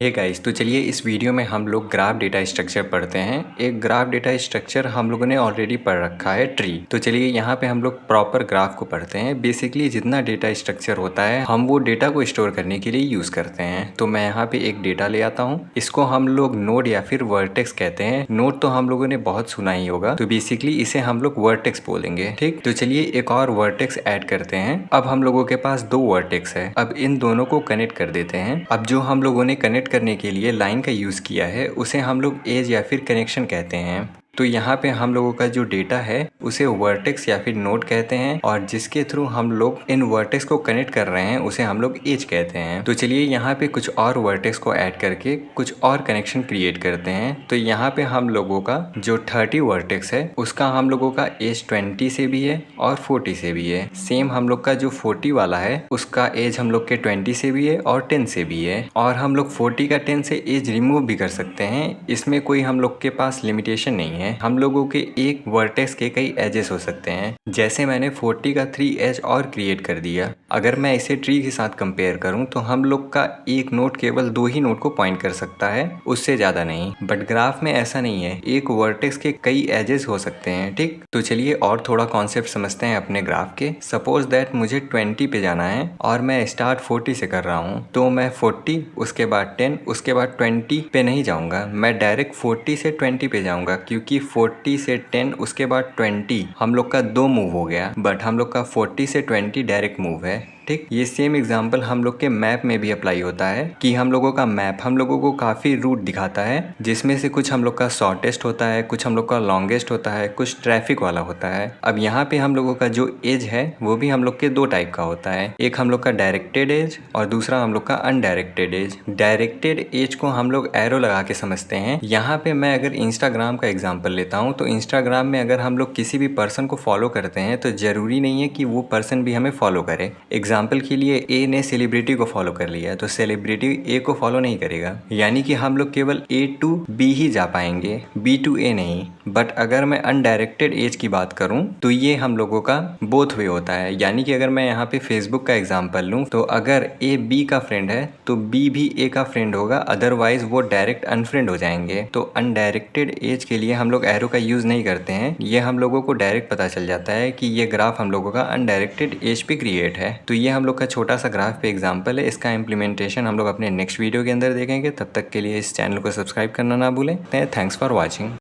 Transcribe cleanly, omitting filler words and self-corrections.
Hey guys, तो चलिए इस वीडियो में हम लोग ग्राफ डेटा स्ट्रक्चर पढ़ते हैं। एक ग्राफ डेटा स्ट्रक्चर हम लोगों ने ऑलरेडी पढ़ रखा है, ट्री। तो चलिए यहाँ पे हम लोग प्रॉपर ग्राफ को पढ़ते हैं। बेसिकली जितना डेटा स्ट्रक्चर होता है हम वो डेटा को स्टोर करने के लिए यूज़ करते हैं। तो मैं यहाँ पे एक डेटा ले आता हूँ, इसको हम लोग नोड या फिर वर्टेक्स कहते हैं। नोड तो हम लोगों ने बहुत सुना ही होगा, तो बेसिकली इसे हम लोग वर्टेक्स बोलेंगे। ठीक, तो चलिए एक और वर्टेक्स ऐड करते हैं। अब हम लोगों के पास दो वर्टेक्स है, अब इन दोनों को कनेक्ट कर देते हैं। अब जो हम लोगों ने कनेक्ट करने के लिए लाइन का यूज़ किया है उसे हम लोग एज या फिर कनेक्शन कहते हैं। तो यहाँ पे हम लोगों का जो डेटा है उसे वर्टेक्स या फिर नोड कहते हैं, और जिसके थ्रू हम लोग इन वर्टेक्स को कनेक्ट कर रहे हैं उसे हम लोग एज कहते हैं। तो चलिए यहाँ पे कुछ और वर्टेक्स को ऐड करके कुछ और कनेक्शन क्रिएट करते हैं। तो यहाँ पे हम लोगों का जो 30 वर्टेक्स है उसका हम लोगों का एज 20 से भी है और 40 से भी है। सेम हम लोग का जो 40 वाला है उसका एज हम लोग के 20 से भी है और 10 से भी है, और हम लोग 40 का 10 से एज रिमूव भी कर सकते हैं। इसमें कोई हम लोग के पास लिमिटेशन नहीं है। हम लोगों के एक वर्टेक्स के कई एजेस हो सकते हैं। जैसे मैंने 40 का 3 एज और क्रिएट कर दिया। अगर मैं इसे ट्री के साथ कंपेयर करूं तो हम लोग का एक नोड केवल 2 ही नोड को पॉइंट कर सकता है, उससे ज्यादा नहीं। बट ग्राफ में ऐसा नहीं है, एक वर्टेक्स के कई एजेस हो सकते हैं। ठीक, तो चलिए और थोड़ा कॉन्सेप्ट समझते हैं अपने ग्राफ के। सपोज दैट मुझे 20 पे जाना है और मैं स्टार्ट 40 से कर रहा हूँ, तो मैं 40 उसके बाद 10 उसके बाद 20 पे नहीं जाऊंगा, मैं डायरेक्ट 40 से 20 पे जाऊंगा, क्योंकि 40 से 10 उसके बाद 20 हम लोग का 2 मूव हो गया। बट हम लोग का 40 से 20 डायरेक्ट मूव है। ठीक, ये सेम एग्जांपल हम लोग के मैप में भी अप्लाई होता है कि हम लोगों का मैप हम लोगों को काफ़ी रूट दिखाता है, जिसमें से कुछ हम लोग का शॉर्टेस्ट होता है, कुछ हम लोग का लॉन्गेस्ट होता है, कुछ ट्रैफिक वाला होता है। अब यहाँ पे हम लोगों का जो एज है वो भी हम लोग के दो टाइप का होता है, एक हम लोग का डायरेक्टेड एज और दूसरा हम लोग का अनडायरेक्टेड एज। डायरेक्टेड एज को हम लोग एरो लगा के समझते हैं। यहाँ पे मैं अगर इंस्टाग्राम का एग्जाम्पल लेता हूँ, तो इंस्टाग्राम में अगर हम लोग किसी भी पर्सन को फॉलो करते हैं तो जरूरी नहीं है कि वो पर्सन भी हमें फॉलो करे। एग्जाम्पल के लिए ए ने सेलिब्रिटी को फॉलो कर लिया तो सेलिब्रिटी ए को फॉलो नहीं करेगा, यानी कि हम लोग केवल ए टू बी ही जा पाएंगे, बी टू ए नहीं। बट अगर मैं अनडायरेक्टेड एज की बात करूं तो ये हम लोगों का बोथ वे होता है। यानी कि अगर मैं यहाँ पे फेसबुक का एग्जाम्पल लूँ तो अगर ए बी का फ्रेंड है तो बी भी ए का फ्रेंड होगा, अदरवाइज वो डायरेक्ट अनफ्रेंड हो जाएंगे। तो अनडायरेक्टेड एज के लिए हम लोग एरो का यूज़ नहीं करते हैं, ये हम लोगों को डायरेक्ट पता चल जाता है कि ये ग्राफ हम लोगों का अनडायरेक्टेड एज पे क्रिएट है। तो ये हम लोग का छोटा सा ग्राफ पे एग्जाम्पल है। इसका इम्प्लीमेंटेशन हम लोग अपने नेक्स्ट वीडियो के अंदर देखेंगे। तब तक के लिए इस चैनल को सब्सक्राइब करना ना भूलें। Thanks for watching.